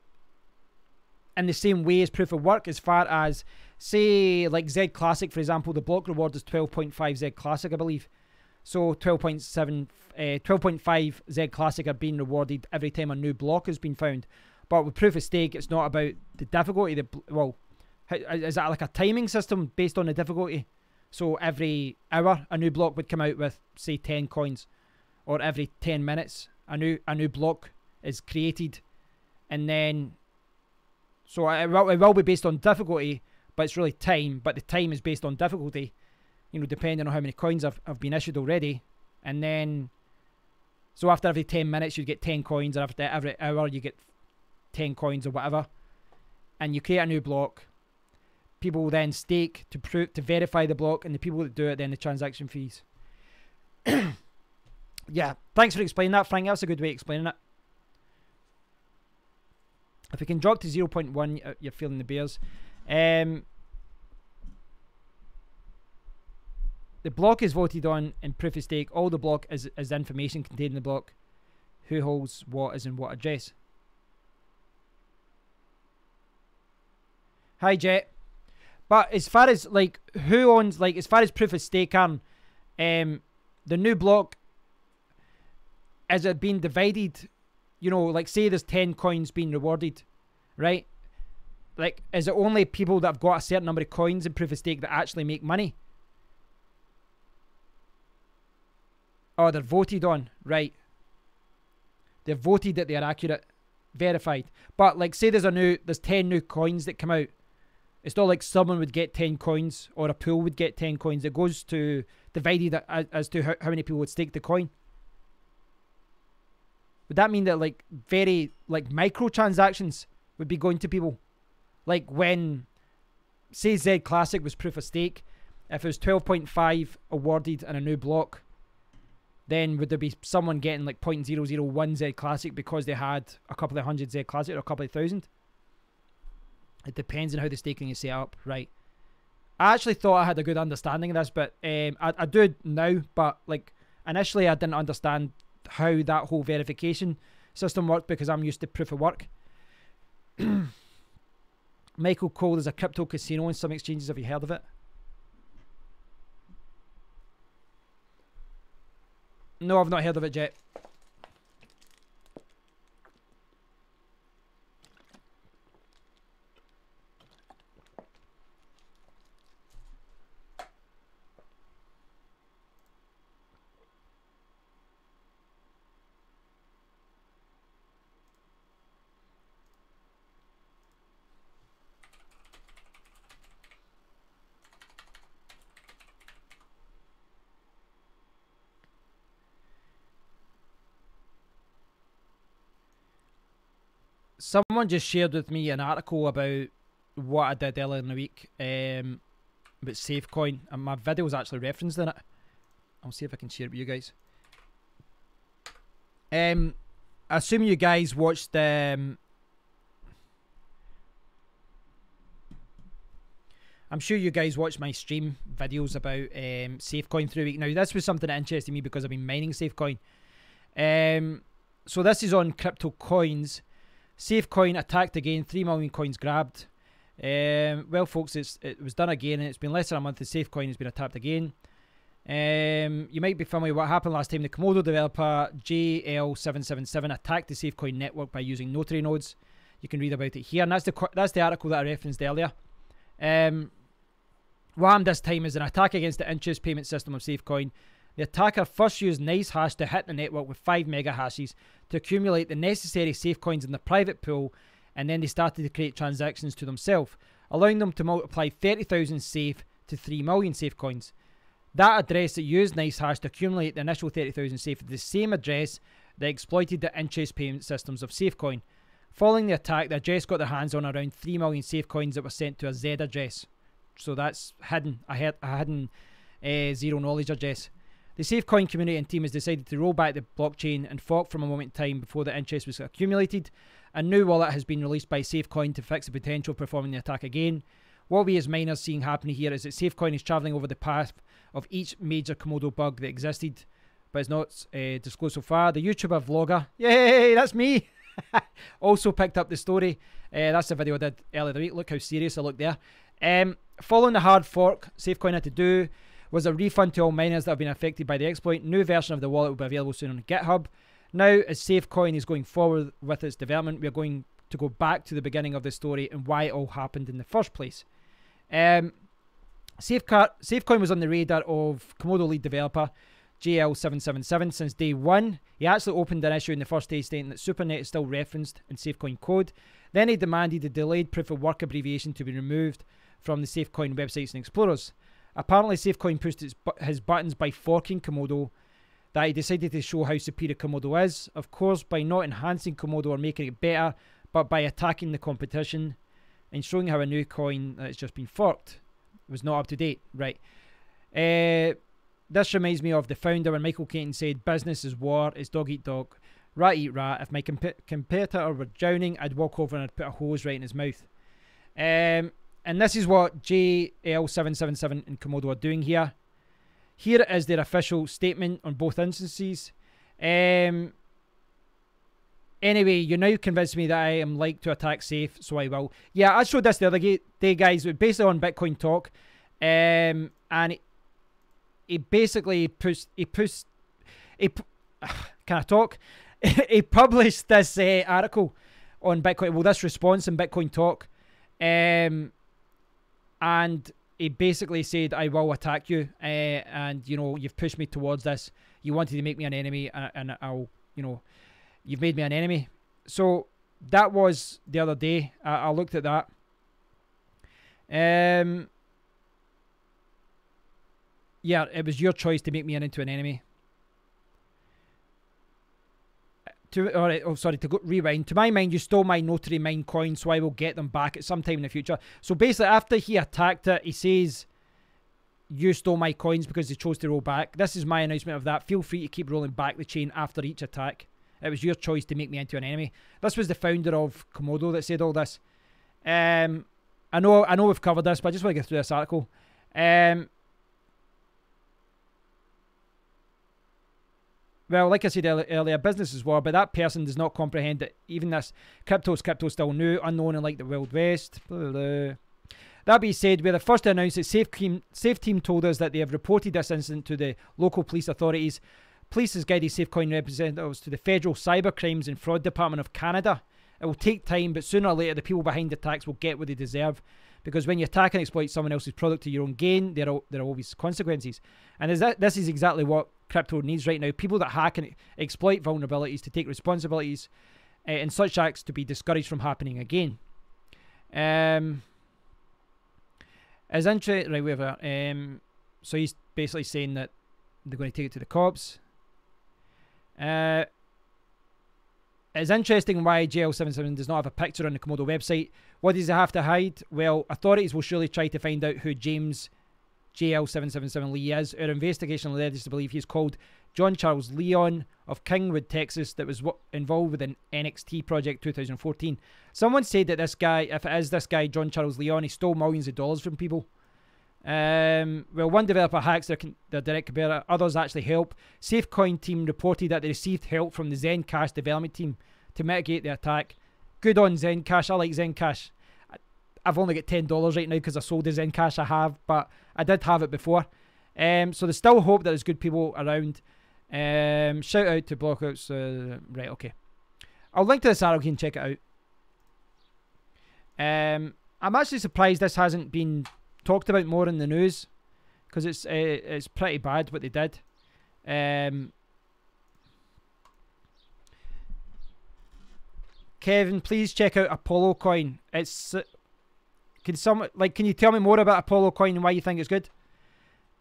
in the same way as proof of work, as far as, say, like Z Classic, for example, the block reward is 12.5 Z Classic, I believe. So 12.5 Z Classic are being rewarded every time a new block has been found. But with proof of stake, it's not about the difficulty. Well, is that like a timing system based on the difficulty? So every hour a new block would come out with, say, 10 coins, or every 10 minutes a new block is created, and then so it will be based on difficulty, but it's really time. But the time is based on difficulty, you know, depending on how many coins have been issued already, and then so after every 10 minutes you get 10 coins, and after every hour you get 10 coins or whatever, and you create a new block. People will then stake to verify the block, and the people that do it, then the transaction fees. Yeah, thanks for explaining that, Frank. That's a good way of explaining it. If we can drop to 0.1, you're feeling the bears. The block is voted on in proof of stake. All the block is the information contained in the block. Who holds what is in what address. Hi, Jet. But as far as like who owns, like as far as proof of stake, the new block, is it being divided? You know, like say there's 10 coins being rewarded, right? Like, is it only people that have got a certain number of coins in proof of stake that actually make money? Oh, they're voted on, right? They're voted that they are accurate, verified. But like, say there's 10 new coins that come out. It's not like someone would get 10 coins or a pool would get 10 coins. It goes to divided as to how many people would stake the coin. Would that mean that like very like microtransactions would be going to people? Like when, say Z Classic was proof of stake, if it was 12.5 awarded in a new block, then would there be someone getting like 0.001 Z Classic because they had a couple of hundred Z Classic or a couple of thousand? It depends on how the staking is set up, right? I actually thought I had a good understanding of this, but I do now, but like initially I didn't understand how that whole verification system worked because I'm used to proof of work. Michael Cole, there's a crypto casino in some exchanges. Have you heard of it? No, I've not heard of it yet. Someone just shared with me an article about what I did earlier in the week about Safecoin, and my video was actually referenced in it. I'll see if I can share it with you guys. I assume you guys watched I'm sure you guys watched my stream videos about Safecoin through a week. Now, this was something that interested me because I've been mining Safecoin. So this is on Crypto Coins. Safecoin attacked again, 3 million coins grabbed. Well, folks, it was done again, and it's been less than a month since Safecoin has been attacked again. You might be familiar with what happened last time. The Komodo developer JL777 attacked the Safecoin network by using notary nodes. You can read about it here, and that's the article that I referenced earlier. What happened this time is an attack against the interest payment system of Safecoin. The attacker first used NiceHash to hit the network with 5 mega hashes to accumulate the necessary Safecoins in the private pool, and then they started to create transactions to themselves, allowing them to multiply 30,000 Safe to 3 million Safecoins. That address that used NiceHash to accumulate the initial 30,000 Safe is the same address that exploited the interest payment systems of Safecoin. Following the attack, the address got their hands on around 3 million Safecoins that were sent to a Z address. So that's hidden, a hidden zero knowledge address. The Safecoin community and team has decided to roll back the blockchain and fork from a moment in time before the interest was accumulated. A new wallet has been released by Safecoin to fix the potential of performing the attack again. What we as miners seeing happening here is that Safecoin is travelling over the path of each major Komodo bug that existed, but it's not disclosed so far. The YouTuber vlogger, yay, that's me, also picked up the story. That's the video I did earlier the week. Look how serious I look there. Following the hard fork, Safecoin had to do was a refund to all miners that have been affected by the exploit. New version of the wallet will be available soon on GitHub. Now, as Safecoin is going forward with its development, we're going to go back to the beginning of the story and why it all happened in the first place. Safecoin was on the radar of Komodo lead developer JL777 since day one. He actually opened an issue in the first day stating that SuperNet is still referenced in Safecoin code. Then he demanded the delayed proof of work abbreviation to be removed from the Safecoin websites and explorers. Apparently, Safecoin pushed his buttons by forking Komodo, that he decided to show how superior Komodo is. Of course, by not enhancing Komodo or making it better, but by attacking the competition and showing how a new coin that has just been forked was not up to date. Right. This reminds me of the founder when Michael Keaton said, "Business is war, it's dog eat dog, rat eat rat. If my competitor were drowning, I'd walk over and I'd put a hose right in his mouth." And this is what JL777 and Komodo are doing here. Here is their official statement on both instances. Anyway, you now convinced me that I am like to attack Safe, so I will. Yeah, I showed this the other day, guys. It was basically on Bitcoin Talk. And he basically can I talk? He published this article on Bitcoin, well, this response in Bitcoin Talk. And he basically said, I will attack you, and, you know, you've pushed me towards this. You wanted to make me an enemy, and I'll, you know, you've made me an enemy. So that was the other day. I looked at that. Yeah, it was your choice to make me into an enemy. To rewind. To my mind, you stole my notary mine coin, so I will get them back at some time in the future. So basically, after he attacked it, he says, you stole my coins because they chose to roll back. This is my announcement of that. Feel free to keep rolling back the chain after each attack. It was your choice to make me into an enemy. This was the founder of Komodo that said all this. I know we've covered this, but I just want to get through this article. Well, like I said earlier, business is war, but that person does not comprehend that even this crypto still new, unknown, and like the Wild West. Blah, blah, blah. That being said, we're the first to announce that Safe Team told us that they have reported this incident to the local police authorities. Police has guided Safecoin representatives to the Federal Cybercrimes and Fraud Department of Canada. It will take time, but sooner or later, the people behind the attacks will get what they deserve. Because when you attack and exploit someone else's product to your own gain, there are always consequences. And this is exactly what crypto needs right now. People that hack and exploit vulnerabilities to take responsibilities and such acts to be discouraged from happening again. As right, whatever. So he's basically saying that they're going to take it to the cops. It's interesting why JL77 does not have a picture on the Komodo website. What does it have to hide? Well, authorities will surely try to find out who James JL777 Lee is. Our investigation led us to believe he's called John Charles Leon of Kingwood, Texas, that was involved with an NXT project 2014. Someone said that this guy, if it is this guy, John Charles Leon, he stole millions of dollars from people. Well, one developer hacks their direct competitor, others actually help. SafeCoin team reported that they received help from the Zencash development team to mitigate the attack. Good on Zencash. I like Zencash. I've only got $10 right now because I sold the Zencash I have, but I did have it before. So there's still hope that there's good people around. Shout out to Blockouts. Right, okay. I'll link to this article and check it out. I'm actually surprised this hasn't been talked about more in the news, because it's pretty bad what they did. Kevin, please check out Apollo Coin. It's can you tell me more about Apollo Coin and why you think it's good?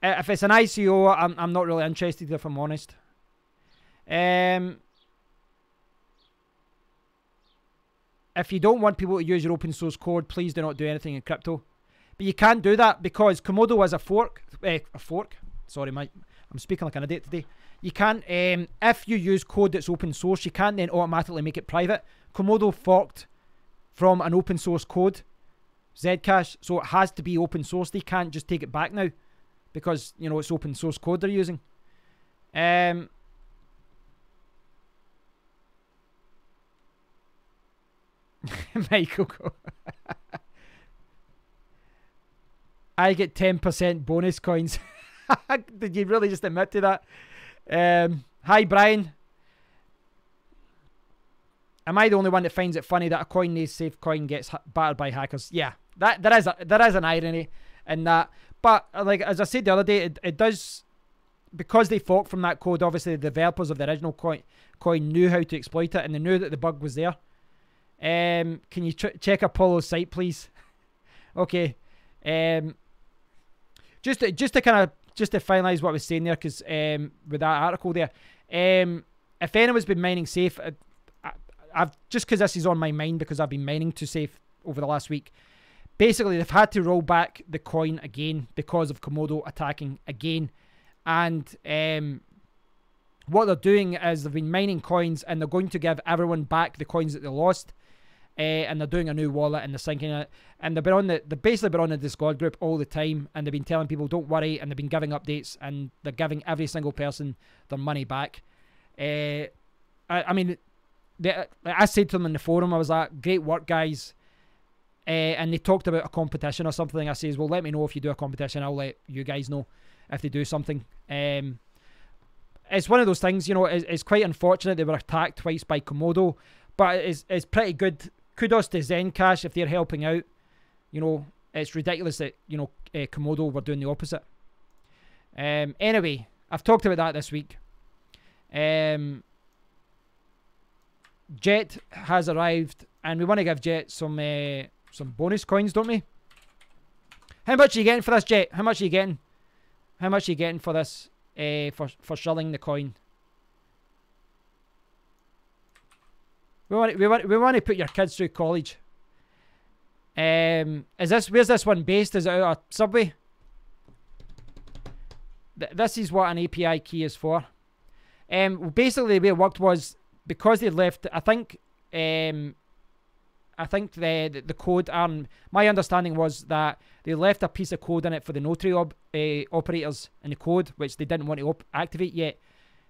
If it's an ICO, I'm not really interested, if I'm honest. If you don't want people to use your open source code, please do not do anything in crypto. But you can't do that because Komodo has a fork. Sorry, I'm speaking like an idiot today. You can't, if you use code that's open source, you can't then automatically make it private. Komodo forked from an open source code, Zcash, so it has to be open source. They can't just take it back now because, you know, it's open source code they're using. Michael, I get 10% bonus coins. Did you really just admit to that? Hi, Brian. Am I the only one that finds it funny that a coin-safe coin gets battered by hackers? Yeah, there is an irony in that. But like as I said the other day, it does, because they forked from that code. Obviously, the developers of the original coin knew how to exploit it, and they knew that the bug was there. Can you check Apollo's site, please? Okay. Just to finalize what I was saying there, because with that article there, if anyone's been mining safe, I've just because this is on my mind because I've been mining to safe over the last week. Basically, they've had to roll back the coin again because of Komodo attacking again, and what they're doing is they've been mining coins and they're going to give everyone back the coins that they lost. And they're doing a new wallet and they're syncing it, and they've basically been on the Discord group all the time, and they've been telling people don't worry, and they've been giving updates, and they're giving every single person their money back. I mean, I said to them in the forum, I was like, great work, guys. And they talked about a competition or something. I says, well, let me know if you do a competition. I'll let you guys know if they do something. It's one of those things, you know, it's quite unfortunate they were attacked twice by Komodo, but it's pretty good. Kudos to Zencash if they're helping out. You know, it's ridiculous that, you know, Komodo were doing the opposite. Anyway, I've talked about that this week. Jet has arrived, and we want to give Jet some bonus coins, don't we? How much are you getting for this, Jet? How much are you getting? How much are you getting for this? For shilling the coin. We want to put your kids through college. Where's this one based? Is it out of Subway? This is what an API key is for. Basically the way it worked was because they left. I think the code. My understanding was that they left a piece of code in it for the notary operators in the code, which they didn't want to activate yet.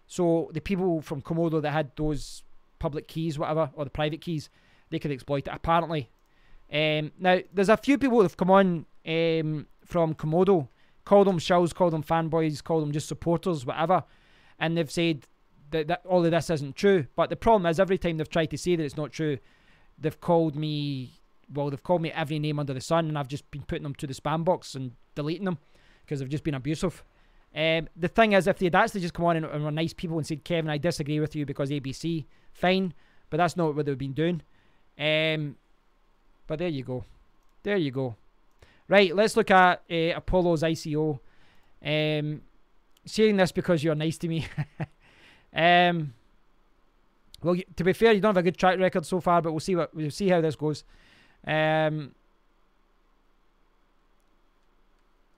So the people from Komodo that had those public keys, whatever, or the private keys, they could exploit it, apparently. Now, there's a few people that have come on from Komodo, call them shills, call them fanboys, call them just supporters, whatever, and they've said that all of this isn't true. But the problem is, every time they've tried to say that it's not true, they've called me every name under the sun, and I've just been putting them to the spam box and deleting them because they've just been abusive. The thing is, if they'd actually just come on and were nice people and said, Kevin, I disagree with you because ABC, fine, but that's not what they've been doing. But there you go. There you go. Right, let's look at Apollo's ICO. Saying this because you're nice to me. Well, to be fair, you don't have a good track record so far, but we'll see how this goes.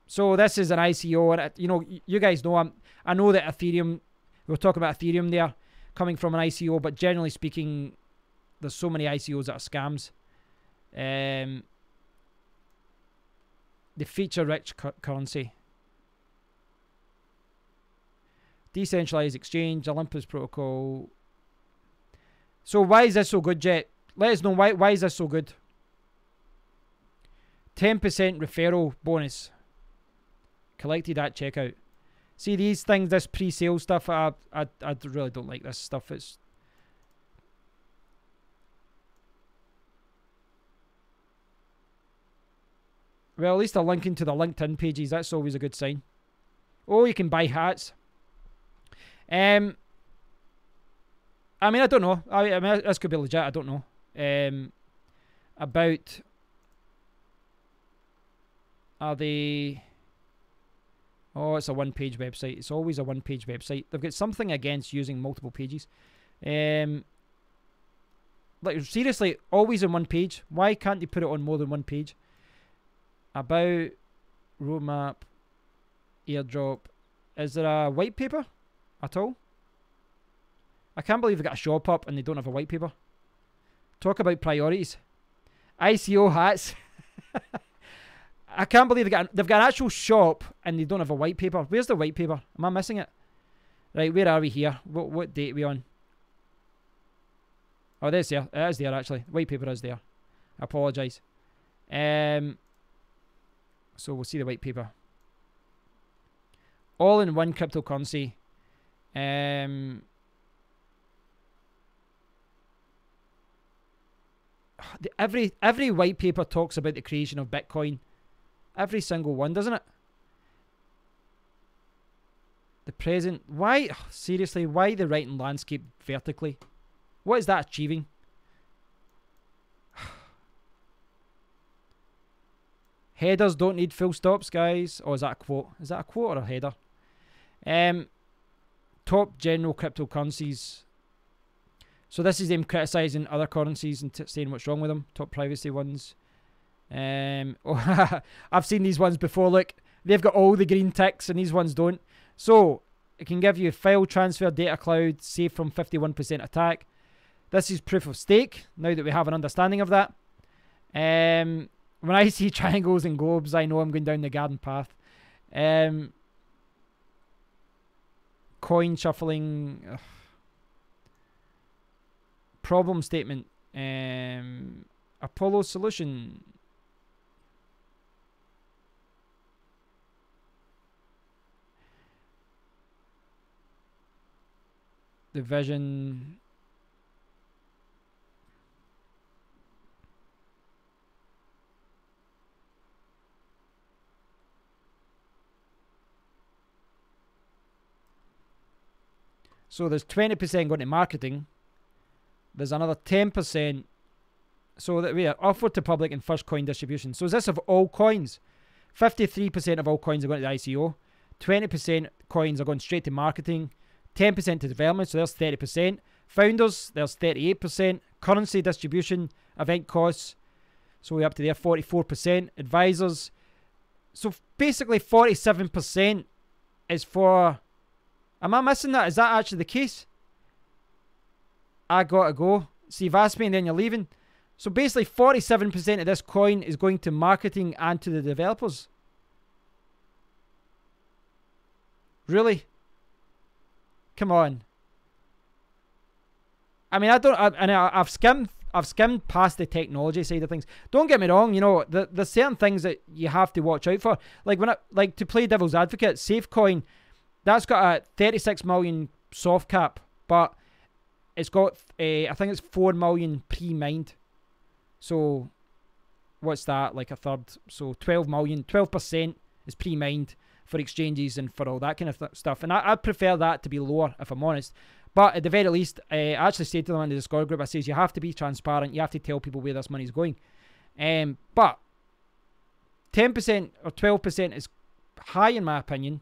So this is an ICO, and you know, you guys know I know that Ethereum We were talking about Ethereum there, coming from an ICO, but generally speaking, there's so many ICOs that are scams. The feature-rich currency. Decentralized exchange, Olympus protocol. So why is this so good, Jet? Let us know why is this so good. 10% referral bonus. Collected at checkout. See these things, this pre-sale stuff, I really don't like this stuff. It's well, at least they're linking to the LinkedIn pages. That's always a good sign. Oh, you can buy hats. I mean, I don't know. I mean, this could be legit. I don't know. About are they? Oh, it's a one-page website. It's always a one-page website. They've got something against using multiple pages. Like seriously, always on one page. Why can't they put it on more than one page? About roadmap, airdrop. Is there a white paper at all? I can't believe they've got a shop up and they don't have a white paper. Talk about priorities. ICO hats. I can't believe they've got an actual shop and they don't have a white paper. Where's the white paper? Am I missing it? Right, where are we here? What date are we on? Oh, there's there. It is there actually. White paper is there. I apologise. So we'll see the white paper. All in one cryptocurrency. Every white paper talks about the creation of Bitcoin. Every single one, doesn't it? The present. Why? Seriously, why the writing landscape vertically? What is that achieving? Headers don't need full stops, guys. Or is that a quote? Is that a quote or a header? Top general cryptocurrencies. So this is them criticising other currencies and saying what's wrong with them. Top privacy ones. Oh, I've seen these ones before. Look, they've got all the green ticks and these ones don't. So it can give you file transfer, data cloud, safe from 51% attack. This is proof of stake. Now that we have an understanding of that. When I see triangles and globes, I know I'm going down the garden path. Coin shuffling. Ugh. Problem statement. Apollo solution. The vision. So there's 20% going to marketing. There's another 10%. So that we are offered to public in first coin distribution. So is this of all coins? 53% of all coins are going to the ICO. 20% coins are going straight to marketing. 10% to development, so there's 30%. Founders, there's 38%. Currency distribution, event costs, so we're up to there, 44%. Advisors, so basically 47% is for... Am I missing that? Is that actually the case? I gotta go. So you've asked me and then you're leaving. So basically 47% of this coin is going to marketing and to the developers. Really? Come on. I mean, I've skimmed past the technology side of things. Don't get me wrong, you know, there's certain things that you have to watch out for. Like to play devil's advocate, Safecoin, that's got a 36 million soft cap, but it's got I think it's 4 million pre-mined. So what's that? Like a third. So 12 million, 12% is pre-mined for exchanges and for all that kind of stuff. And I'd prefer that to be lower, if I'm honest. But at the very least, I actually said to them in the Discord group, I says, you have to be transparent. You have to tell people where this money's going. But 10% or 12% is high in my opinion.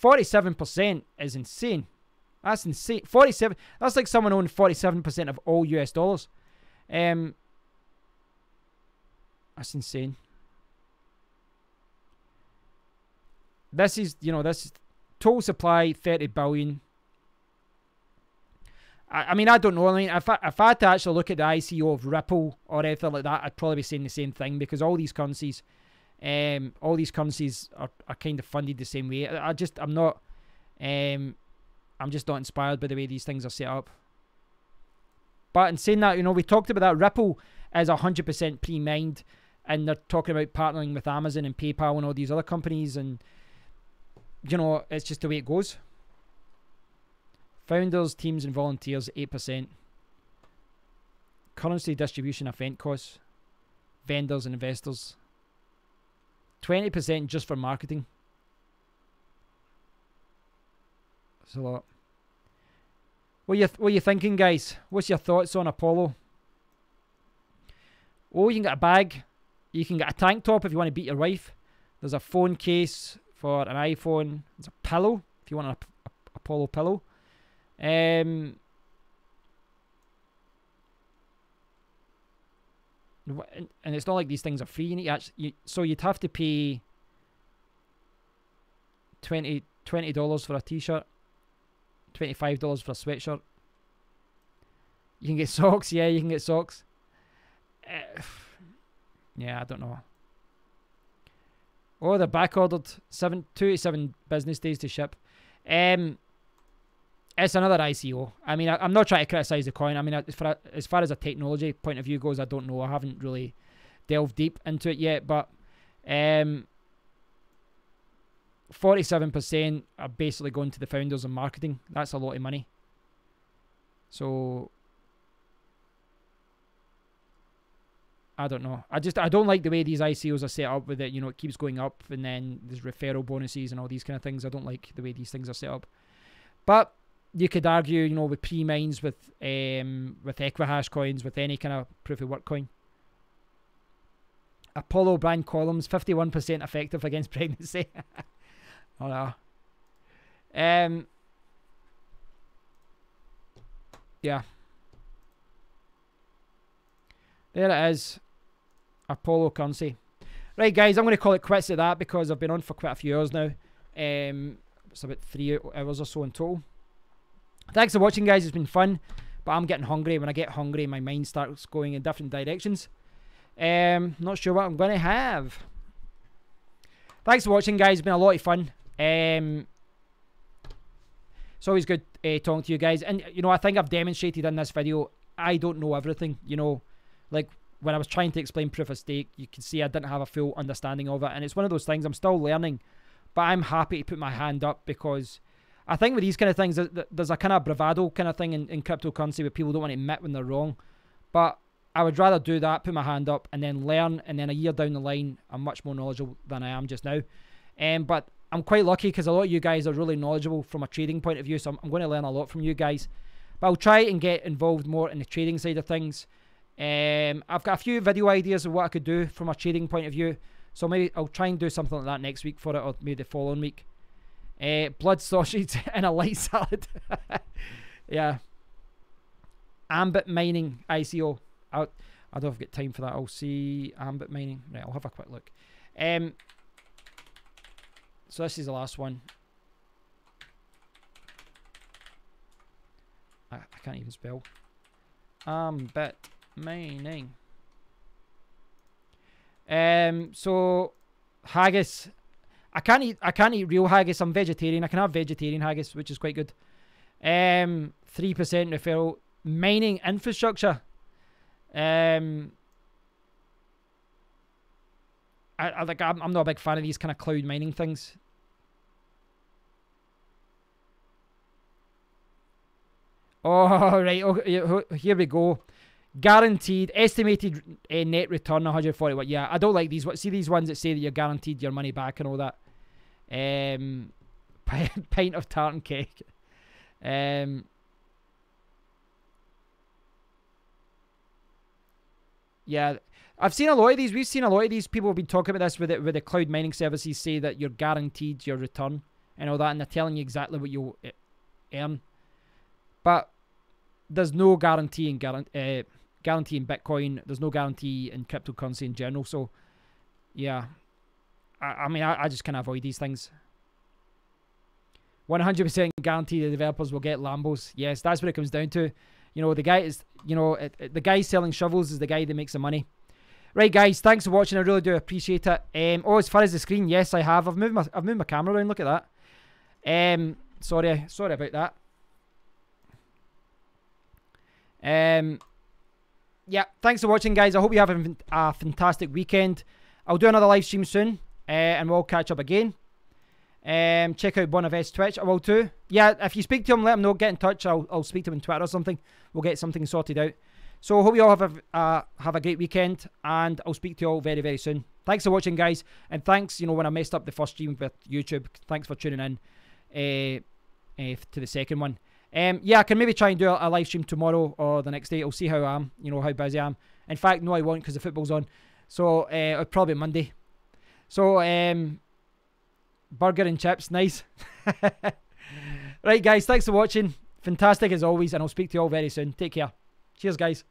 47% is insane. That's insane. 47. That's like someone owning 47% of all US dollars. That's insane. This is, you know, this is total supply 30 billion. I mean, I don't know. I mean, if I had to actually look at the ICO of Ripple or anything like that, I'd probably be saying the same thing, because all these currencies are kind of funded the same way. I'm just not inspired by the way these things are set up. But in saying that, we talked about that. Ripple is 100% pre-mined, and they're talking about partnering with Amazon and PayPal and all these other companies, and it's just the way it goes. Founders, teams, and volunteers, 8%. Currency distribution event costs. Vendors and investors, 20% just for marketing. That's a lot. What are you thinking, guys? What's your thoughts on Apollo? Oh, you can get a bag. You can get a tank top if you want to beat your wife. There's a phone case for an iPhone. There's a pillow if you want an Apollo pillow. And it's not like these things are free. You need to actually, so you'd have to pay $20 for a t-shirt, $25 for a sweatshirt. You can get socks. Yeah, you can get socks. Yeah, I don't know. Oh, they're back ordered. 2 to 7 business days to ship. It's another ICO. I mean, I'm not trying to criticize the coin. I mean, as far as a technology point of view goes, I don't know. I haven't really delved deep into it yet, but 47% are basically going to the founders and marketing. That's a lot of money. So I don't know. I don't like the way these ICOs are set up with it. It keeps going up, and then there's referral bonuses and all these kind of things. I don't like the way these things are set up. But you could argue, with pre-mines, with Equihash coins, with any kind of proof of work coin. Apollo brand columns, 51% effective against pregnancy. Oh no. Yeah. There it is. Apollo currency. Right, guys, I'm going to call it quits at that, because I've been on for quite a few hours now. It's about 3 hours or so in total. Thanks for watching, guys. It's been fun, but I'm getting hungry. When I get hungry, my mind starts going in different directions. Not sure what I'm going to have. Thanks for watching, guys. It's been a lot of fun. It's always good talking to you guys. And, I think I've demonstrated in this video, I don't know everything. Like when I was trying to explain proof of stake, you can see I didn't have a full understanding of it. And it's one of those things I'm still learning, but I'm happy to put my hand up, because I think with these kind of things, there's a kind of bravado kind of thing in cryptocurrency where people don't want to admit when they're wrong. But I would rather do that, put my hand up, and then learn, and then a year down the line, I'm much more knowledgeable than I am just now. But I'm quite lucky, because a lot of you guys are really knowledgeable from a trading point of view, so I'm going to learn a lot from you guys. But I'll try and get involved more in the trading side of things. I've got a few video ideas of what I could do from a trading point of view, so maybe I'll try and do something like that next week for it, or maybe the following week. Blood sausage and a light salad. Yeah. Ambit mining ICO. I don't know if I've got time for that. I'll see Ambit mining. Right, I'll have a quick look. So this is the last one. I can't even spell. Ambit mining. So haggis. I can't eat real haggis. I'm vegetarian. I can have vegetarian haggis, which is quite good. 3% referral. Mining infrastructure. I'm not a big fan of these kind of cloud mining things. Oh, right. Okay, here we go. Guaranteed, estimated net return 140. Yeah, I don't like these. See these ones that say that you're guaranteed your money back and all that. Pint of tartan cake. Yeah, I've seen a lot of these. We've seen a lot of these. People have been talking about this with the cloud mining services, say that you're guaranteed your return and all that, and they're telling you exactly what you'll earn. But there's no guarantee in Bitcoin. There's no guarantee in cryptocurrency in general. So, yeah, I mean, I just kind of avoid these things. 100% guarantee the developers will get Lambos. Yes, that's what it comes down to. You know, the guy is, you know, the guy selling shovels is the guy that makes the money. Right, guys, thanks for watching. I really do appreciate it. Oh, as far as the screen, yes, I have. I've moved my camera around. Look at that. Sorry about that. Yeah, thanks for watching, guys. I hope you have a fantastic weekend. I'll do another live stream soon, and we'll catch up again. Check out Bonavest Twitch. I will too. Yeah, if you speak to him, let him know. Get in touch. I'll speak to him on Twitter or something. We'll get something sorted out. So I hope you all have a great weekend, and I'll speak to you all very, very soon. Thanks for watching, guys, and thanks, you know, when I messed up the first stream with YouTube, thanks for tuning in to the second one. Yeah, I can maybe try and do a live stream tomorrow or the next day. I'll see how I am, you know, how busy I am. In fact, no, I won't, because the football's on. So it'll probably be Monday. So burger and chips, nice. Right, guys, thanks for watching. Fantastic as always, and I'll speak to you all very soon. Take care. Cheers, guys.